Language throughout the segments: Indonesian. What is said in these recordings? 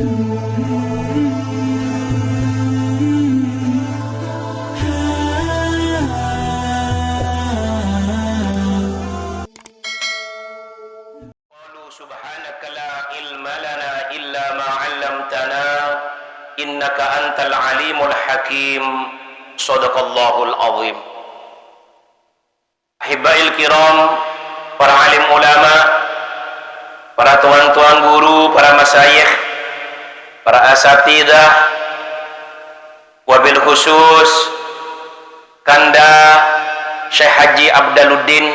Subhanaka la ilma lana illa ma 'allamtana innaka antal alimul hakim. Shadaqallahul azim. Ahibail kiram, para alim ulama, para tuan-tuan guru, para masyayikh, para asatidah, wabil khusus Kanda Syekh Haji Abdaluddin.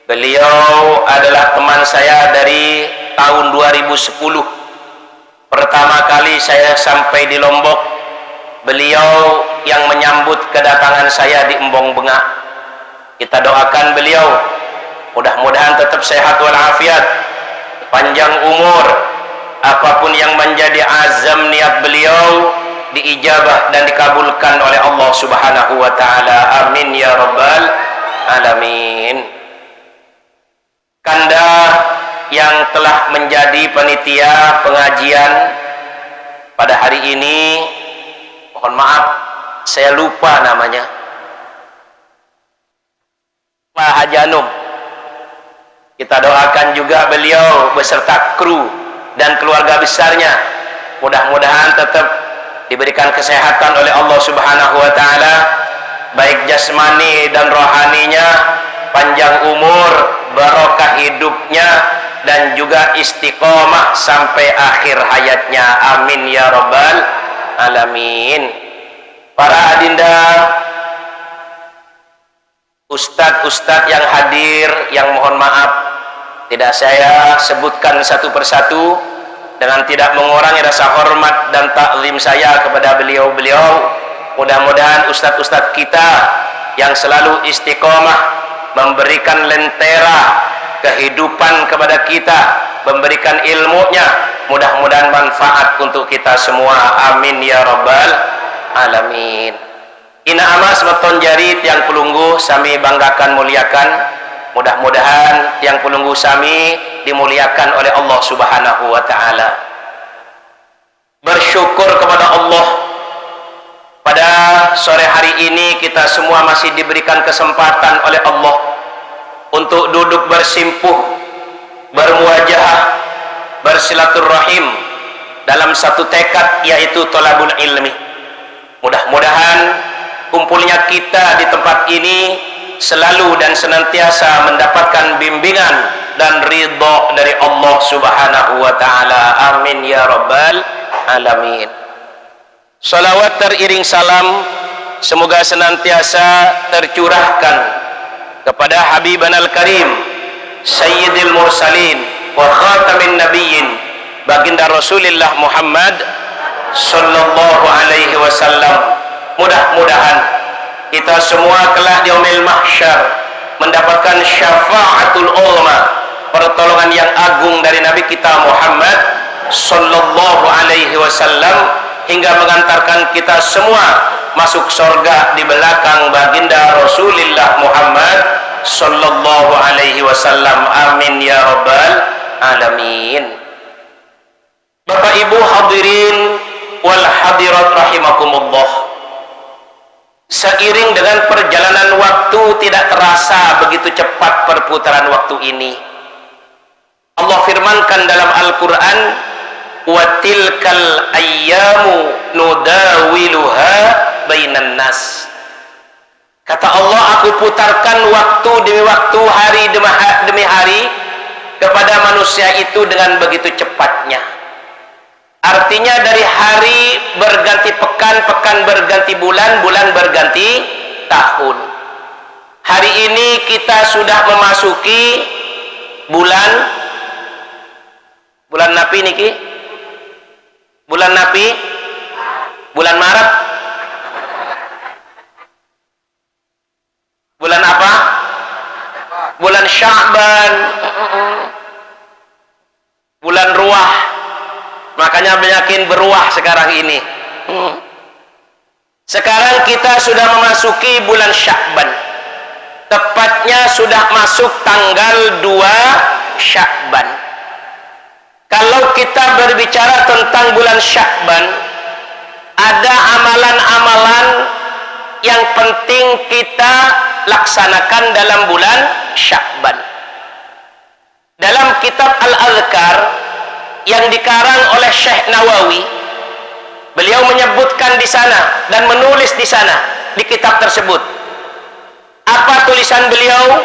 Beliau adalah teman saya dari tahun 2010. Pertama kali saya sampai di Lombok, beliau yang menyambut kedatangan saya di Embong Bengak. Kita doakan beliau mudah-mudahan tetap sehat walafiat, panjang umur, apapun yang menjadi azam niat beliau diijabah dan dikabulkan oleh Allah Subhanahu wa taala. Amin ya rabbal alamin. Kanda yang telah menjadi panitia pengajian pada hari ini, mohon maaf saya lupa namanya, Pak Hajanum. Kita doakan juga beliau beserta kru dan keluarga besarnya, mudah-mudahan tetap diberikan kesehatan oleh Allah Subhanahu wa taala, baik jasmani dan rohaninya, panjang umur, barokah hidupnya, dan juga istiqomah sampai akhir hayatnya. Amin ya rabbal alamin. Para adinda, ustadz-ustadz yang hadir, yang mohon maaf tidak saya sebutkan satu persatu dengan tidak mengurangi rasa hormat dan takzim saya kepada beliau-beliau. Mudah-mudahan ustadz-ustadz kita yang selalu istiqomah memberikan lentera kehidupan kepada kita, memberikan ilmunya, mudah-mudahan manfaat untuk kita semua. Amin ya rabbal alamin. Ina amas beton jarit yang pelungguh sami banggakan muliakan, mudah-mudahan yang pelungguh sami dimuliakan oleh Allah Subhanahu wa taala. Bersyukur kepada Allah, pada sore hari ini kita semua masih diberikan kesempatan oleh Allah untuk duduk bersimpuh, bermuajahah, bersilaturahim dalam satu tekad, yaitu thalabul ilmi. Mudah-mudahan kumpulnya kita di tempat ini selalu dan senantiasa mendapatkan bimbingan dan ridha dari Allah Subhanahu wa taala. Amin ya rabbal alamin. Salawat teriring salam semoga senantiasa tercurahkan kepada Habibanal Karim, Sayyidil Mursalin wa Khatamin Nabiyyin, baginda Rasulullah Muhammad sallallahu alaihi wasallam. Mudah-mudahan kita semua kelak di yaumil mahsyar mendapatkan syafaatul ulama, pertolongan yang agung dari Nabi kita Muhammad sallallahu alaihi wasallam, hingga mengantarkan kita semua masuk surga di belakang baginda Rasulullah Muhammad sallallahu alaihi wasallam. Amin ya rabbal alamin. Bapak Ibu hadirin wal hadirat rahimakumullah, seiring dengan perjalanan waktu tidak terasa begitu cepat perputaran waktu ini. Allah firmankan dalam Al-Quran, wa tilkal ayyamu nudawiluha bainan nas. Kata Allah, aku putarkan waktu demi waktu, hari demi hari kepada manusia itu dengan begitu cepatnya. Artinya dari hari berganti pekan, pekan berganti bulan, bulan berganti tahun. Hari ini kita sudah memasuki bulan Napi niki, bulan Napi, bulan Maret, bulan apa? Bulan Sya'ban, bulan Ruah. Makanya banyakin beruah sekarang ini. Sekarang kita sudah memasuki bulan Sya'ban, tepatnya sudah masuk tanggal 2 Sya'ban. Kalau kita berbicara tentang bulan Sya'ban, ada amalan-amalan yang penting kita laksanakan dalam bulan Sya'ban. Dalam kitab Al-Adhkar yang dikarang oleh Syekh Nawawi, beliau menyebutkan di sana dan menulis di sana di kitab tersebut. Apa tulisan beliau?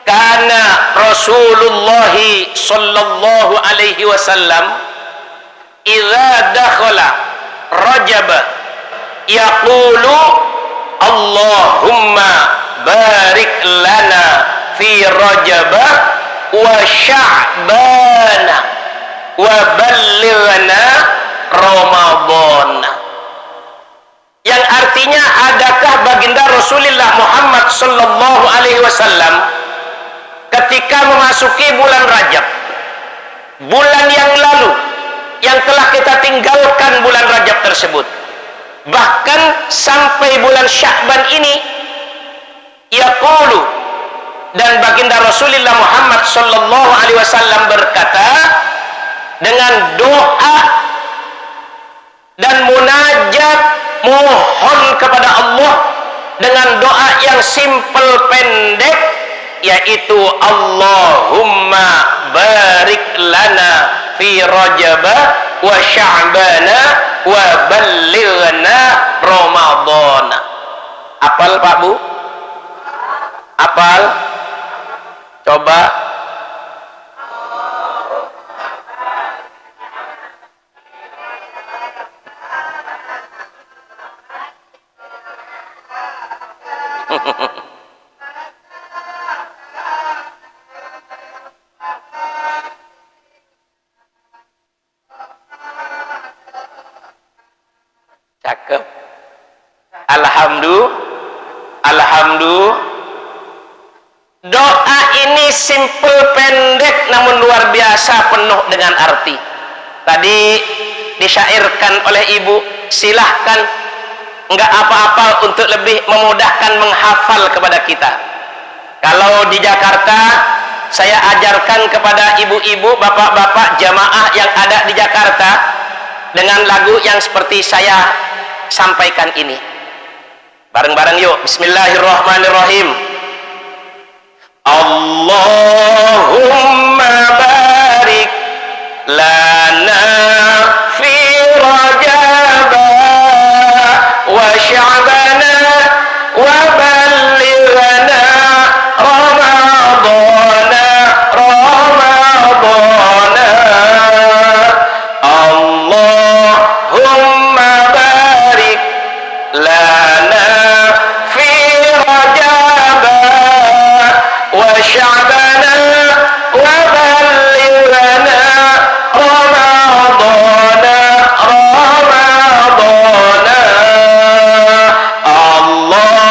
Karena Rasulullah sallallahu alaihi wasallam idza dakhala Rajab yaqulu Allahumma barik lana fi Rajab wa Sya'ban wa ballighna Ramadan. Yang artinya, adakah baginda Rasulullah Muhammad sallallahu alaihi wasallam ketika memasuki bulan Rajab, bulan yang lalu yang telah kita tinggalkan bulan Rajab tersebut, bahkan sampai bulan Sya'ban ini, yaqulu, dan baginda Rasulullah Muhammad sallallahu alaihi wasallam berkata dengan doa dan munajat, mohon kepada Allah dengan doa yang simpel pendek, yaitu Allahumma barik lana fi Rajab wa Sya'ban wa ballighna Ramadan. Apal Pak Bu? Apal? Coba. Cakep. Alhamdulillah. Doa ini simple, pendek, namun luar biasa penuh dengan arti. Tadi disyairkan oleh Ibu, silahkan, enggak apa-apa untuk lebih memudahkan menghafal kepada kita. Kalau di Jakarta, saya ajarkan kepada ibu-ibu, bapak-bapak, jamaah yang ada di Jakarta dengan lagu yang seperti saya sampaikan ini. Bareng-bareng yuk. Bismillahirrahmanirrahim. Allahumma barik lana fi Rajab wa Sya'ban wa ballighna Ramadan. Allahumma barik lana fi Rajab wa Sya'ban wa ballighna Ramadan.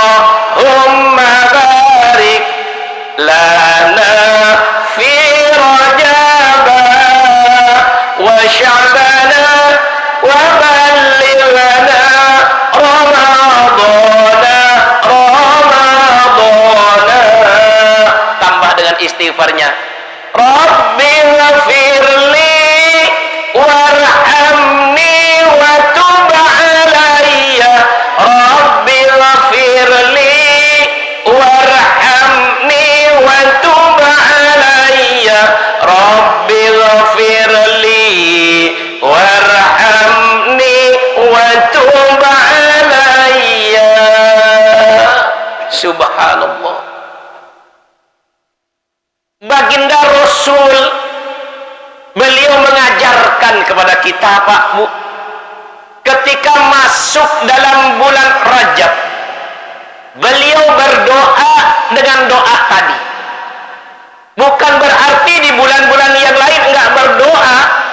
Allahumma barik lana fi Rajab wa Sya'ban wa ballighna Ramadan. Tambah dengan istighfarnya, Rabbighfirli warhamni wa tub alayya. Rabbighfirli warhamni wa tub alayya. Rabbighfirli warhamni wa tub alayya. Subhanallah. Baginda Rasul, beliau mengajarkan kepada kita, Pak Bu, ketika masuk dalam bulan Rajab, beliau berdoa dengan doa tadi. Bukan berarti di bulan-bulan yang lain enggak berdoa,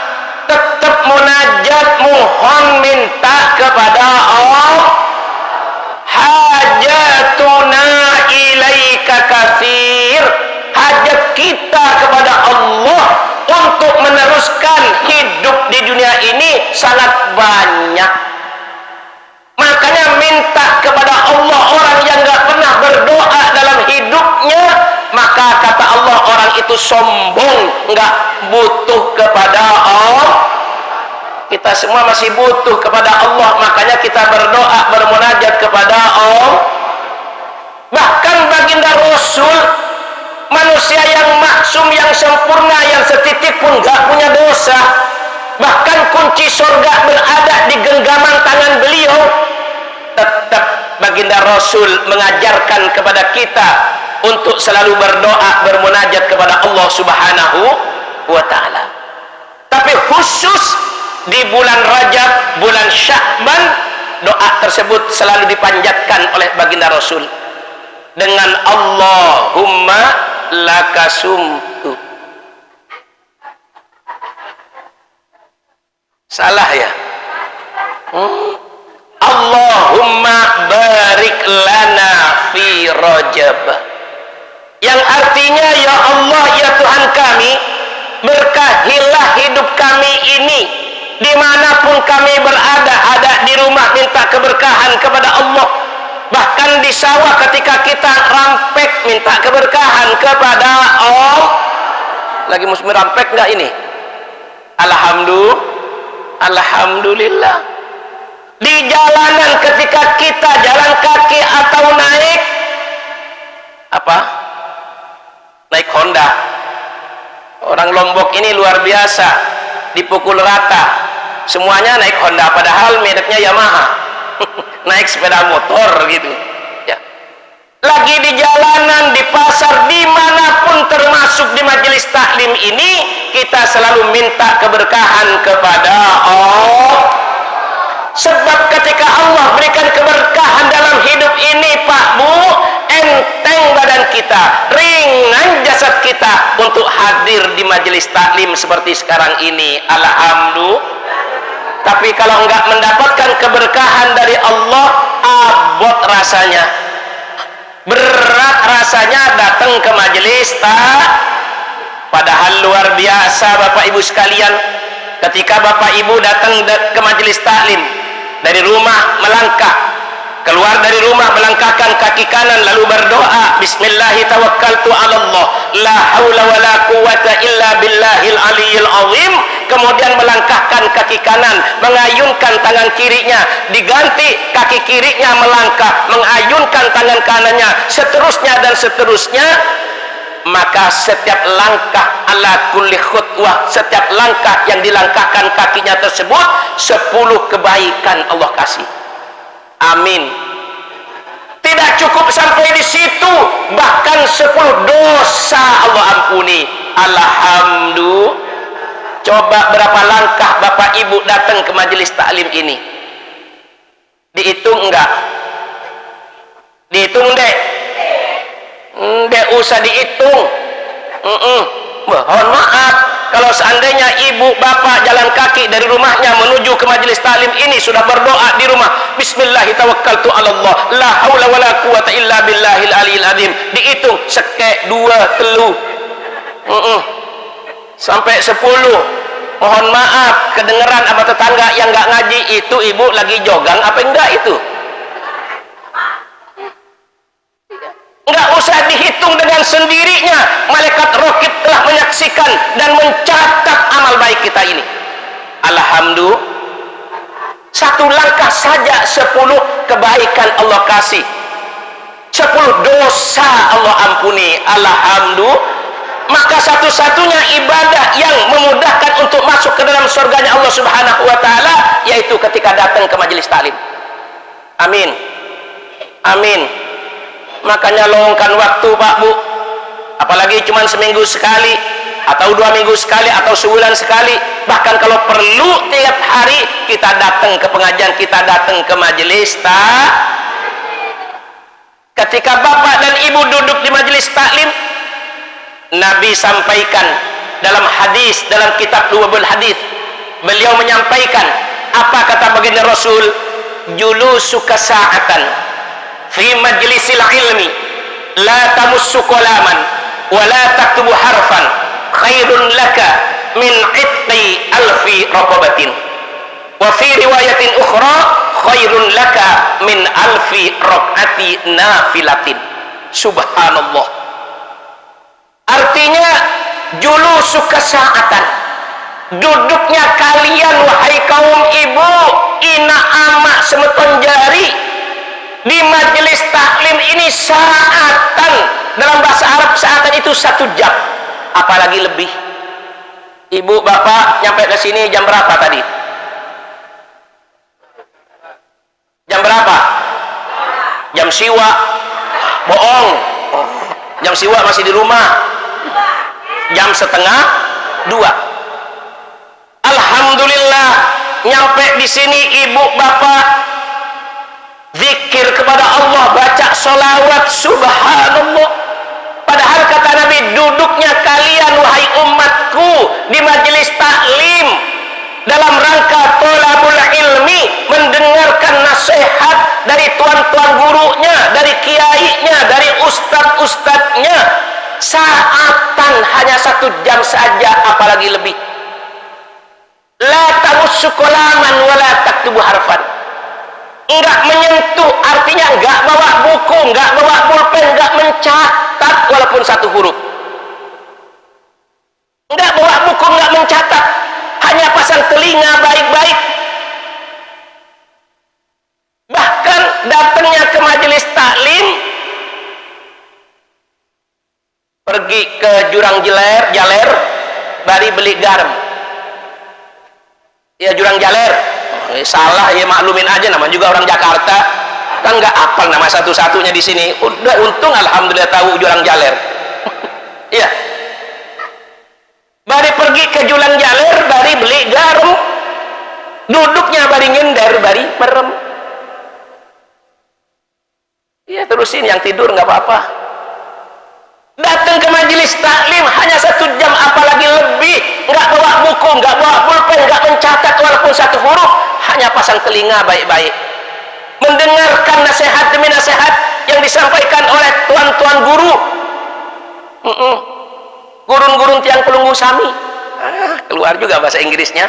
tetap munajat, mohon, minta kepada Allah. Hajatuna ilaika katsir. Hajat kita kepada Allah untuk meneruskan hidup di dunia ini sangat banyak. Makanya minta kepada Allah. Orang yang gak pernah berdoa dalam hidupnya, maka kata Allah, orang itu sombong, nggak butuh kepada Allah. Kita semua masih butuh kepada Allah, makanya kita berdoa, bermunajat kepada Allah. Bahkan baginda Rasul, manusia yang maksum, yang sempurna, yang setitik pun gak punya dosa, bahkan kunci surga berada di genggaman tangan beliau, tetap baginda Rasul mengajarkan kepada kita untuk selalu berdoa, bermunajat kepada Allah Subhanahu wa ta'ala. Tapi khusus di bulan Rajab, bulan Sya'ban, doa tersebut selalu dipanjatkan oleh baginda Rasul dengan Allahumma lakasumtu. Salah ya? Allahumma barik lana fi Rajab, yang artinya ya Allah, ya Tuhan kami, berkahilah hidup kami ini dimanapun kami berada. Ada di rumah minta keberkahan kepada Allah, bahkan di sawah ketika kita rampek minta keberkahan kepada Allah. Lagi musim rampek enggak ini? Alhamdulillah. Di jalanan ketika kita jalan kaki atau naik naik Honda. Orang Lombok ini luar biasa, dipukul rata semuanya naik Honda, padahal mereknya Yamaha. Naik sepeda motor gitu ya. Lagi di jalanan, di pasar, dimanapun, termasuk di majelis taklim ini, kita selalu minta keberkahan kepada Allah. Sebab ketika Allah berikan keberkahan dalam hidup ini, Pak Bu, enteng badan kita, ringan jasad kita untuk hadir di majelis taklim seperti sekarang ini. Alhamdulillah. Tapi kalau enggak mendapatkan keberkahan dari Allah, abot rasanya, berat rasanya datang ke majelis Padahal luar biasa Bapak Ibu sekalian, ketika Bapak Ibu datang ke majelis taklim, dari rumah melangkah, keluar dari rumah melangkahkan kaki kanan lalu berdoa, Bismillahi tawakkaltu ala Allah, la haula wa la quwata illa billahil aliyil azim. Kemudian melangkahkan kaki kanan, mengayunkan tangan kirinya, diganti kaki kirinya melangkah, mengayunkan tangan kanannya, seterusnya dan seterusnya. Maka setiap langkah, ala kulli khutwah, setiap langkah yang dilangkahkan kakinya tersebut, 10 kebaikan Allah kasih. Amin. Tidak cukup sampai di situ, bahkan 10 dosa Allah ampuni. Alhamdulillah. Coba berapa langkah Bapak Ibu datang ke majelis taklim ini? Dihitung enggak? Dihitung dek? Enggak usah dihitung. Mohon maaf, kalau seandainya ibu bapak jalan kaki dari rumahnya menuju ke majelis taklim ini sudah berdoa di rumah, Bismillahi tawakkaltu ala Allah, la haula wa la quwata illa billahil aliyil azim, dihitung sekek, 2, 3 sampai 10. Mohon maaf, kedengeran sama tetangga yang nggak ngaji, itu ibu lagi jogang apa enggak itu? Nggak usah dihitung, dengan sendirinya malaikat raqib telah menyaksikan dan mencatat amal baik kita ini. Alhamdulillah. Satu langkah saja 10 kebaikan Allah kasih, 10 dosa Allah ampuni. Alhamdulillah. Maka satu-satunya ibadah yang memudahkan untuk masuk ke dalam surganya Allah Subhanahu wa ta'ala, yaitu ketika datang ke majelis taklim. Amin. Amin. Makanya lowongkan waktu Pak Bu, apalagi cuma seminggu sekali atau 2 minggu sekali atau sebulan sekali, bahkan kalau perlu tiap hari kita datang ke pengajian, kita datang ke majelis Ketika bapak dan ibu duduk di majelis taklim, Nabi sampaikan dalam hadis, dalam kitab Luwabul Hadis, beliau menyampaikan apa kata baginda Rasul, julusuka sa'atan fi majlisil ilmi la tamussu qalaman wa la taktubu harfan khairun laka min itqi alfi raqabatin wa fi riwayatin ukhra khairun laka min alfi raq'ati nafilatin. Subhanallah. Artinya julusuka sa'atan, duduknya kalian wahai kaum ibu, ina ama semeton jari di majelis taklim ini sa'atan. Dalam bahasa Arab sa'atan itu 1 jam, apalagi lebih. Ibu bapak nyampe ke sini jam berapa tadi? Jam berapa? Jam siwa. Bohong. Jam siwa masih di rumah. Jam 1:30. Alhamdulillah nyampe di sini ibu bapak zikir kepada Allah, baca sholawat, subhanallah. Padahal kata Nabi, duduknya kalian wahai umatku di majelis taklim dalam rangka thalabul ilmi, mendengarkan nasihat dari tuan-tuan gurunya, dari kiainya, dari ustadz-ustadznya, sa'atan, hanya 1 jam saja, apalagi lebih. La tamussu qalaman wa la taktubu harfan, enggak menyentuh, artinya enggak bawa buku, enggak bawa pulpen, enggak mencatat walaupun 1 huruf. Enggak bawa buku, enggak mencatat, hanya pasang telinga baik-baik. Bahkan datangnya ke majelis taklim, pergi ke jurang jaler, bari beli garam. Ya jurang jaler, salah ya, maklumin aja, namanya juga orang Jakarta kan nggak apal nama satu-satunya di sini. Udah untung alhamdulillah tahu jurang jaler. Iya, bari pergi ke jurang jaler, bari beli garam, duduknya bari nyender, bari merem. Iya, terusin, yang tidur nggak apa-apa. Datang ke majelis taklim hanya 1 jam, apalagi lebih, nggak bawa buku, nggak bawa pulpen, nggak mencatat walaupun 1 huruf, hanya pasang telinga baik-baik, mendengarkan nasihat demi nasihat yang disampaikan oleh tuan-tuan guru, gurun-gurun tiang pelunggu sami. Keluar juga bahasa Inggrisnya.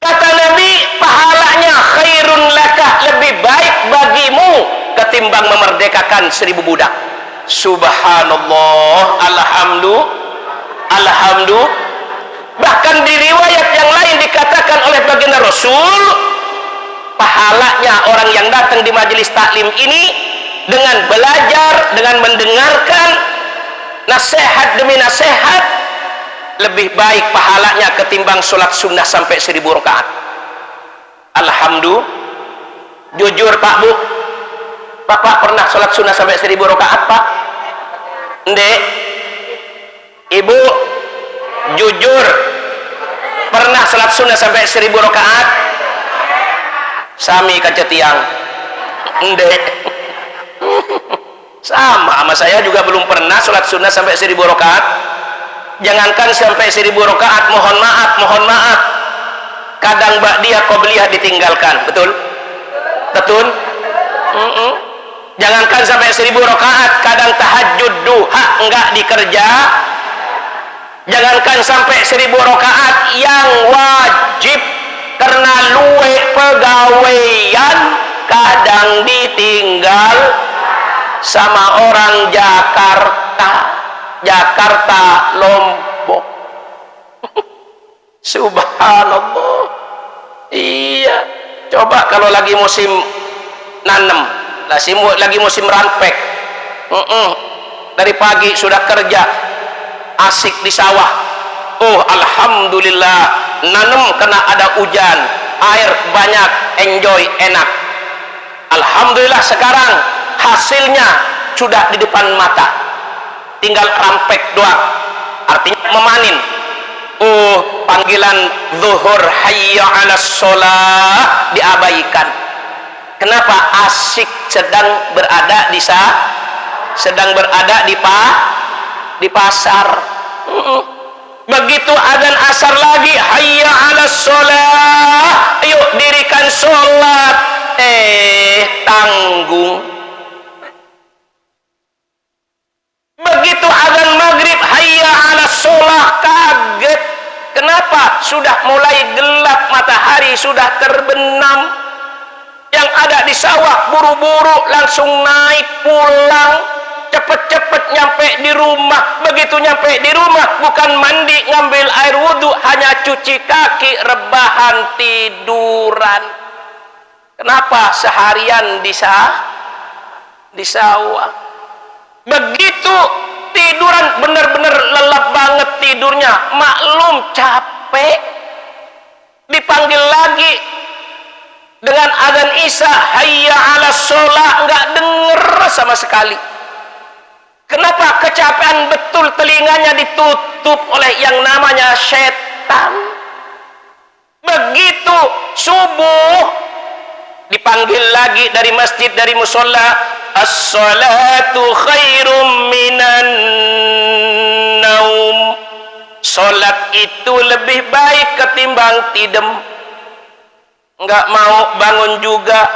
Kata Nabi, pahalanya khairun laka, lebih baik bagimu ketimbang memerdekakan 1000 budak. Subhanallah, alhamdulillah. Bahkan di riwayat yang lain dikatakan oleh baginda Rasul, pahalanya orang yang datang di majelis taklim ini dengan belajar, dengan mendengarkan nasihat demi nasihat, lebih baik pahalanya ketimbang sholat sunnah sampai 1000 rakaat. Alhamdulillah. Jujur Pak Bu, Bapak pernah sholat sunnah sampai 1000 rakaat Pak? Ndek? Ibu? Jujur pernah sholat sunnah sampai 1000 rakaat? Sami kaca tiang. Ndek? Sama saya juga belum pernah sholat sunnah sampai 1000 rakaat. Jangankan sampai 1000 rakaat, mohon maaf, kadang ba'diyah qobliyah ditinggalkan. Betul? Jangankan sampai 1000 rakaat, kadang tahajud duha enggak dikerja. Jangankan sampai 1000 rakaat yang wajib karena luwe pegawaian kadang ditinggal sama orang Jakarta Lombok. Subhanallah. Iya, coba kalau lagi musim nanem, lagi musim rampek, dari pagi sudah kerja, asik di sawah. Oh alhamdulillah, nanem karena ada hujan, air banyak, enjoy, enak. Alhamdulillah sekarang hasilnya sudah di depan mata, tinggal rampek doang, artinya memanin. Oh, panggilan zuhur hayya 'alas sholah diabaikan. Kenapa? Asik sedang berada di pasar. Begitu adzan asar lagi, hayya 'alas sholah, ayo dirikan sholat, tanggung. Begitu adzan maghrib, hayya 'alas sholah, kaget. Kenapa? Sudah mulai gelap, matahari sudah terbenam. Yang ada di sawah buru-buru langsung naik pulang. cepet-cepet nyampe di rumah. Begitu nyampe di rumah, bukan mandi ngambil air wudhu, hanya cuci kaki, rebahan, tiduran. Kenapa? Seharian di sawah. Begitu tiduran, benar-benar lelap banget tidurnya, maklum capek, dipanggil lagi dengan adzan Isya, hayya 'alas shalah, enggak denger sama sekali. Kenapa? Kecapean betul, telinganya ditutup oleh yang namanya setan. Begitu subuh dipanggil lagi dari masjid, dari musola, as-salatu khairum minan naum. Salat itu lebih baik ketimbang tidem. Enggak mau bangun juga,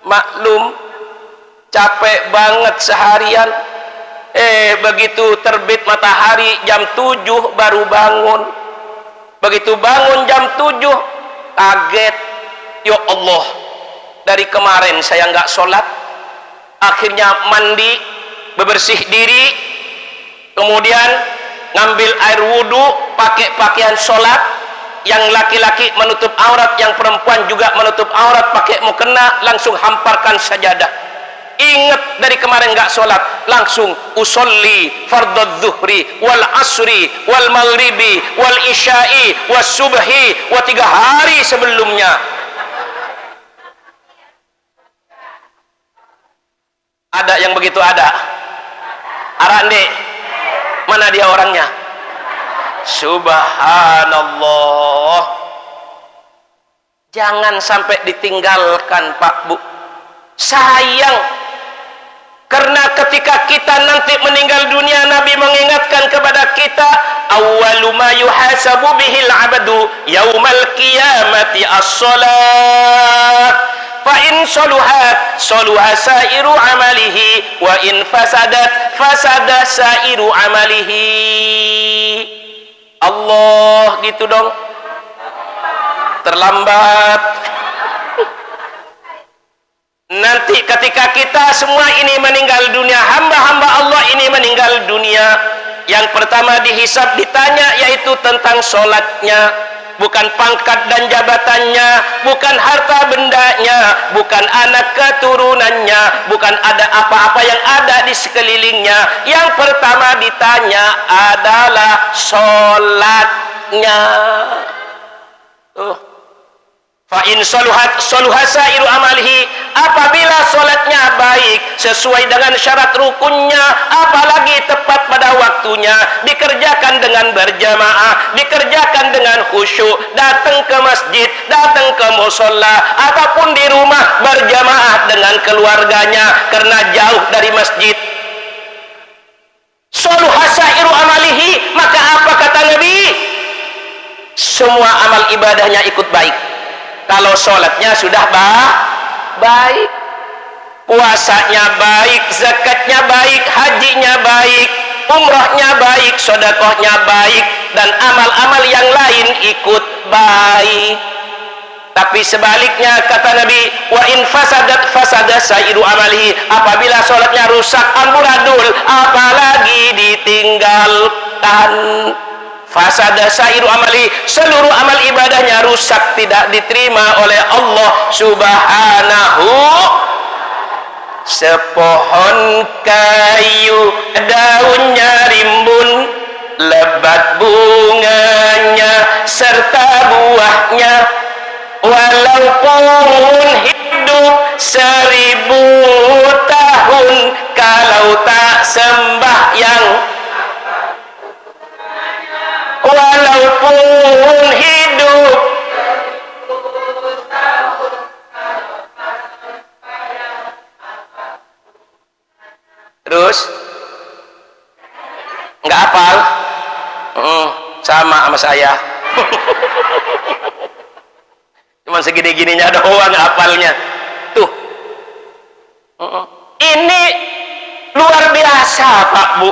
maklum capek banget seharian. Begitu terbit matahari jam 7 baru bangun. Begitu bangun jam 7 kaget, ya Allah, dari kemarin saya nggak sholat. Akhirnya mandi, bebersih diri, kemudian ngambil air wudhu, pakai pakaian sholat. Yang laki-laki menutup aurat, yang perempuan juga menutup aurat, pakai mukena, langsung hamparkan sajadah. Ingat dari kemarin nggak sholat, langsung usolli fardhu dhuhri wal asri wal maghribi wal isya'i was subhi, 3 hari sebelumnya. Ada yang begitu? Ada? Arande mana dia orangnya? Subhanallah. Jangan sampai ditinggalkan Pak Bu, sayang. Karena ketika kita nanti meninggal dunia, Nabi mengingatkan kepada kita, awwalu ma yuhasabu bihil abadu yaumal qiyamati as-salat, fa in saluhat saluha sairu amalihi, wa in fasadat fasada sairu amalihi. Allah, gitu dong. Terlambat. Nanti ketika kita semua ini meninggal dunia, hamba-hamba Allah ini meninggal dunia, yang pertama dihisab, ditanya, yaitu tentang sholatnya. Bukan pangkat dan jabatannya, bukan harta bendanya, bukan anak keturunannya, bukan ada apa-apa yang ada di sekelilingnya. Yang pertama ditanya adalah sholatnya. Fa in saluhat saluha sairu amalihi, apabila salatnya baik sesuai dengan syarat rukunnya, apalagi tepat pada waktunya, dikerjakan dengan berjamaah, dikerjakan dengan khusyuk, datang ke masjid, datang ke musholla, ataupun di rumah berjamaah dengan keluarganya karena jauh dari masjid, saluha sairu amalihi, maka apa kata Nabi? Semua amal ibadahnya ikut baik. Kalau sholatnya sudah baik, puasanya baik, zakatnya baik, hajinya baik, umrahnya baik, sedekahnya baik, dan amal-amal yang lain ikut baik. Tapi sebaliknya kata Nabi, wa in fasadat fasada sairu amalihi, apabila sholatnya rusak amburadul, apalagi ditinggalkan, fasada sairu amali, seluruh amal ibadahnya rusak, tidak diterima oleh Allah Subhanahu. Sepohon kayu daunnya rimbun, lebat bunganya serta buahnya, walaupun hidup 1000 tahun, kalau tak sembahyang, walaupun hidup terus nggak hafal. Sama saya. Cuman segini-gininya doang hafalnya tuh. Ini luar biasa Pak Bu.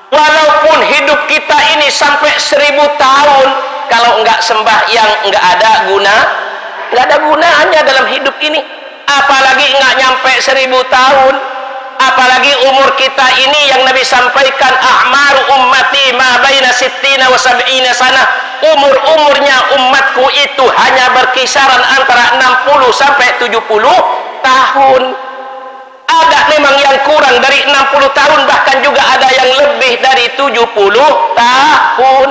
Walaupun hidup kita ini sampai 1000 tahun, kalau enggak sembahyang enggak ada gunanya dalam hidup ini. Apalagi enggak nyampe 1000 tahun. apalagi umur kita ini yang Nabi sampaikan, a'maru ummati ma baina sittina wa sab'ina sana, umurnya umatku itu hanya berkisaran antara 60 sampai 70 tahun. Ada memang yang kurang dari 60 tahun, bahkan juga ada yang lebih dari 70 tahun.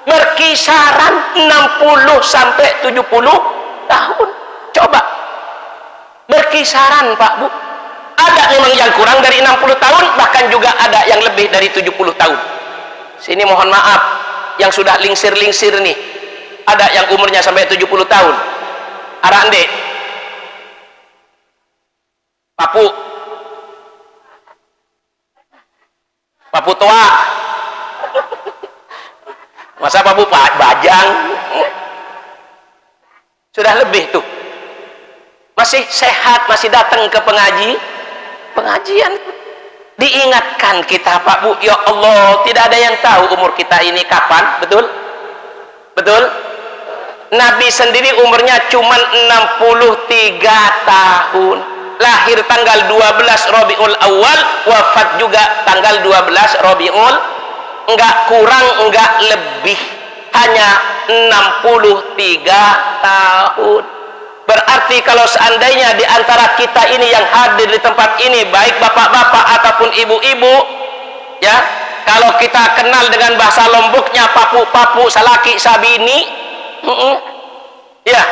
Berkisaran 60 sampai 70 tahun. Coba berkisaran Pak Bu. Ada memang yang kurang dari 60 tahun, bahkan juga ada yang lebih dari 70 tahun. Sini mohon maaf, yang sudah lingsir-lingsir nih, ada yang umurnya sampai 70 tahun. Arande, Papu tua. Masa Papu bajang? Sudah lebih tuh. Masih sehat, masih datang ke pengajian. Diingatkan kita Pak Bu, ya Allah, tidak ada yang tahu umur kita ini kapan, betul? Betul? Nabi sendiri umurnya cuma 63 tahun. Lahir tanggal 12 Rabiul Awal, wafat juga tanggal 12 Rabiul, enggak kurang enggak lebih, hanya 63 tahun. Berarti kalau seandainya di antara kita ini yang hadir di tempat ini, baik bapak-bapak ataupun ibu-ibu, ya, kalau kita kenal dengan bahasa Lomboknya papu-papu salaki sabini, ya,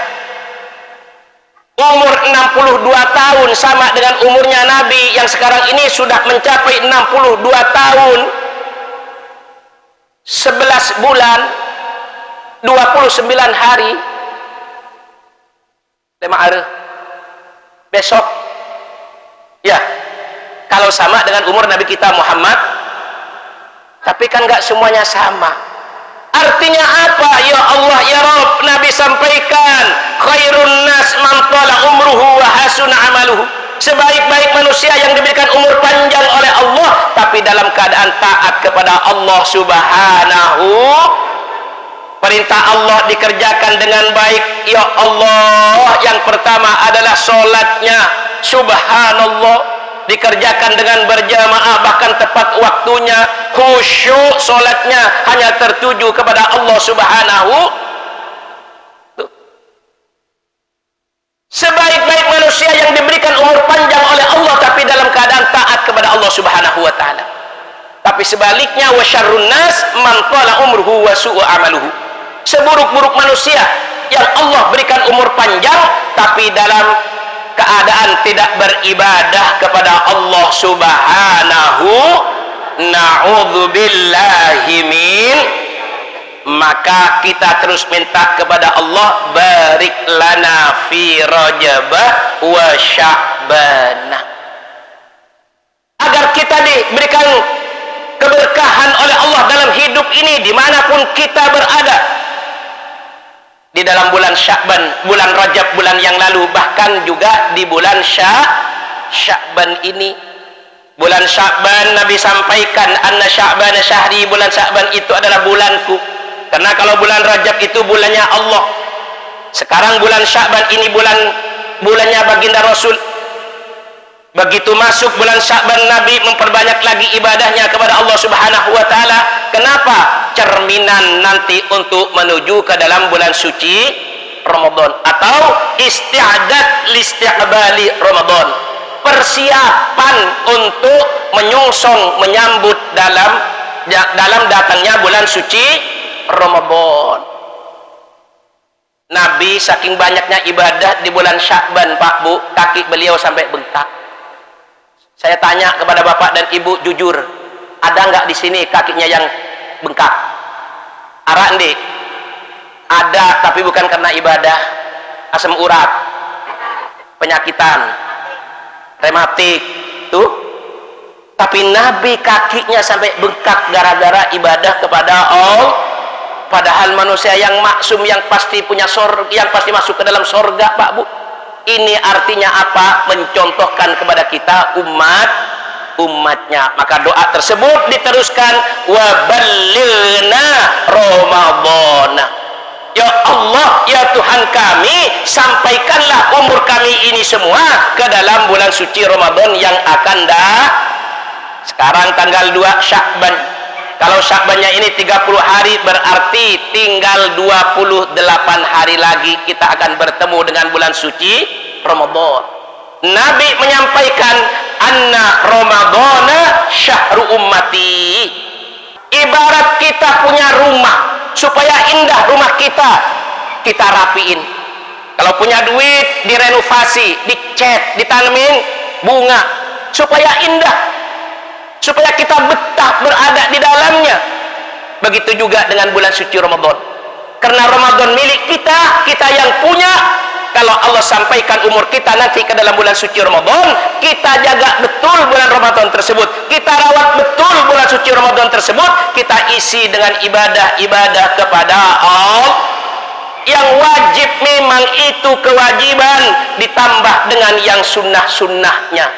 umur 62 tahun sama dengan umurnya Nabi yang sekarang ini sudah mencapai 62 tahun 11 bulan 29 hari. Besok, ya, kalau sama dengan umur Nabi kita Muhammad, tapi kan nggak semuanya sama. Artinya apa? Ya Allah, ya Rabb, Nabi sampaikan, khairun nas man tala umruhu wa hasuna amaluhu. Sebaik-baik manusia yang diberikan umur panjang oleh Allah, tapi dalam keadaan taat kepada Allah Subhanahu. Perintah Allah dikerjakan dengan baik. Ya Allah, yang pertama adalah sholatnya, subhanallah, dikerjakan dengan berjamaah, bahkan tepat waktunya, khusyuk sholatnya, hanya tertuju kepada Allah Subhanahu. Sebaik-baik manusia yang diberikan umur panjang oleh Allah, tapi dalam keadaan taat kepada Allah Subhanahu wa ta'ala. Tapi sebaliknya, wa syarrun nas man tala umruhu wa su'u amaluhu. Seburuk-buruk manusia yang Allah berikan umur panjang, tapi dalam keadaan tidak beribadah kepada Allah Subhanahu. Na'udzubillahi min. Maka kita terus minta kepada Allah, barik lana fi rajabah wa sya'banah, agar kita diberikan keberkahan oleh Allah dalam hidup ini dimanapun kita berada. Di dalam bulan Sya'ban, bulan Rajab, bulan yang lalu, bahkan juga di bulan Sya'ban ini. Bulan Sya'ban Nabi sampaikan, anna Sya'ban syahri, bulan Sya'ban itu adalah bulanku. Karena kalau bulan Rajab itu bulannya Allah. Sekarang bulan Sya'ban ini bulannya baginda Rasul. Begitu masuk bulan Sya'ban, Nabi memperbanyak lagi ibadahnya kepada Allah Subhanahu wa ta'ala. Kenapa? Cerminan nanti untuk menuju ke dalam bulan suci Ramadan, atau isti'adat listiqbali Ramadan, persiapan untuk menyambut dalam datangnya bulan suci Ramadan. Nabi saking banyaknya ibadah di bulan Sya'ban Pak Bu, kaki beliau sampai bengkak. Saya tanya kepada bapak dan ibu jujur, ada nggak di sini kakinya yang bengkak? Arande ada, tapi bukan karena ibadah, asam urat, penyakitan, rematik tuh. Tapi Nabi kakinya sampai bengkak gara-gara ibadah kepada Allah. Padahal manusia yang maksum, yang pasti punya surga, yang pasti masuk ke dalam surga Pak Bu. Ini artinya apa? Mencontohkan kepada kita umatnya. Maka doa tersebut diteruskan, wa ballilna Ramadan. Ya Allah ya Tuhan kami, sampaikanlah umur kami ini semua ke dalam bulan suci Ramadan yang akan sekarang tanggal 2 Sya'ban. Kalau Sya'bannya ini 30 hari, berarti tinggal 28 hari lagi kita akan bertemu dengan bulan suci Ramadan. Nabi menyampaikan anna Ramadana syahru ummati. Ibarat kita punya rumah, supaya indah rumah kita rapiin. Kalau punya duit, direnovasi, dicat, ditanemin bunga supaya indah, supaya kita betah berada di dalamnya. Begitu juga dengan bulan suci Ramadan, karena Ramadan milik kita, kita yang punya. Kalau Allah sampaikan umur kita nanti ke dalam bulan suci Ramadan, kita jaga betul bulan Ramadan tersebut, kita rawat betul bulan suci Ramadan tersebut, kita isi dengan ibadah-ibadah kepada Allah. Yang wajib memang itu kewajiban, ditambah dengan yang sunnah-sunnahnya.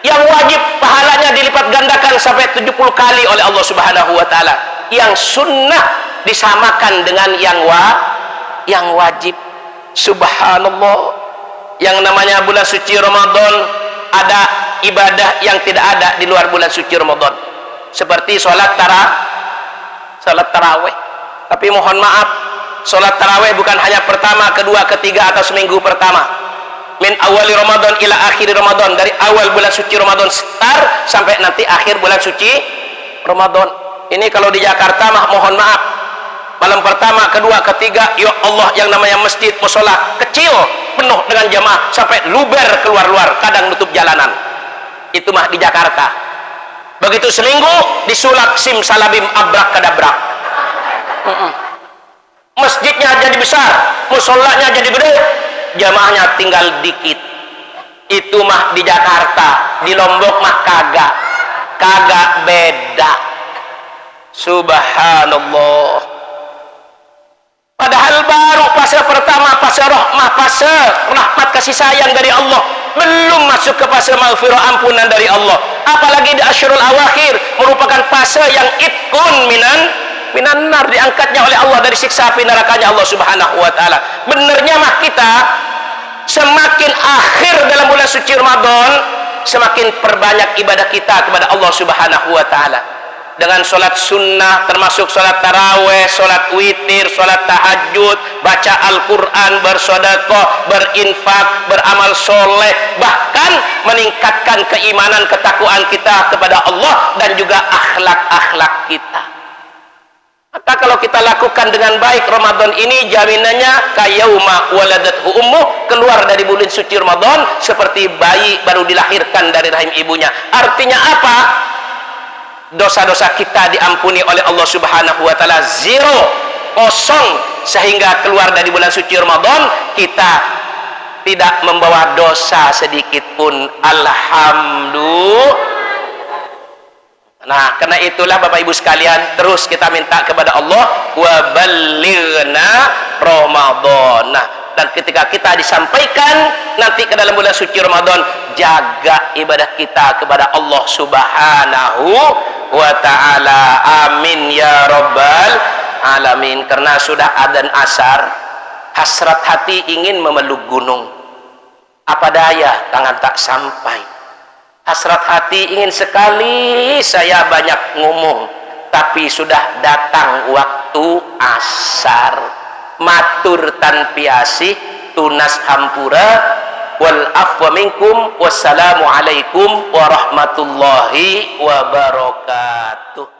Yang wajib pahalanya dilipat gandakan sampai 70 kali oleh Allah Subhanahu wa taala. Yang sunnah disamakan dengan yang wajib. Subhanallah, yang namanya bulan suci Ramadan ada ibadah yang tidak ada di luar bulan suci Ramadan, seperti sholat taraweh. Tapi mohon maaf, sholat taraweh bukan hanya pertama, kedua, ketiga atau seminggu pertama. Min awali Ramadan ila akhir Ramadan, dari awal bulan suci Ramadan start sampai nanti akhir bulan suci Ramadan. Ini kalau di Jakarta mah mohon maaf, malam pertama, kedua, ketiga, ya Allah, yang namanya masjid, musola kecil penuh dengan jamaah sampai luber keluar-luar, kadang nutup jalanan. Itu mah di Jakarta. Begitu seminggu disulap simsalabim abrak kadabrak. Masjidnya jadi besar, musolanya jadi gede, jamaahnya tinggal dikit. Itu mah di Jakarta. Di Lombok mah kagak beda. Subhanallah. Padahal baru fase pertama, fase rahmah, fase rahmat kasih sayang dari Allah, belum masuk ke fase maghfirah, ampunan dari Allah. Apalagi di Asyurul Awakhir, merupakan fase yang itkun minan nar, diangkatnya oleh Allah dari siksa api nerakanya Allah Subhanahu wa taala. Benernya mah kita semakin akhir dalam bulan suci Ramadan, semakin perbanyak ibadah kita kepada Allah Subhanahu wa taala. Dengan sholat sunnah, termasuk sholat taraweh, sholat witir, sholat tahajud, baca Al-Quran, bersedekah, berinfak, beramal soleh, bahkan meningkatkan keimanan, ketakwaan kita kepada Allah, dan juga akhlak-akhlak kita. Maka kalau kita lakukan dengan baik Ramadan ini, jaminannya kayauma waladathu ummuh, keluar dari bulan suci Ramadan seperti bayi baru dilahirkan dari rahim ibunya. Artinya apa? Dosa-dosa kita diampuni oleh Allah Subhanahu wa taala, zero, kosong, sehingga keluar dari bulan suci Ramadan kita tidak membawa dosa sedikit pun. Alhamdulillah. Nah, karena itulah Bapak Ibu sekalian, terus kita minta kepada Allah, wa ballighna Ramadan. Nah, dan ketika kita disampaikan nanti ke dalam bulan suci Ramadan, jaga ibadah kita kepada Allah Subhanahu wa ta'ala. Amin ya rabbal alamin. Karena sudah adzan asar, hasrat hati ingin memeluk gunung, apa daya tangan tak sampai. Hasrat hati ingin sekali saya banyak ngomong, tapi sudah datang waktu asar. Matur tanpiasih, tunas hampura, wal afwa minkum, wassalamu alaikum warahmatullahi wabarakatuh.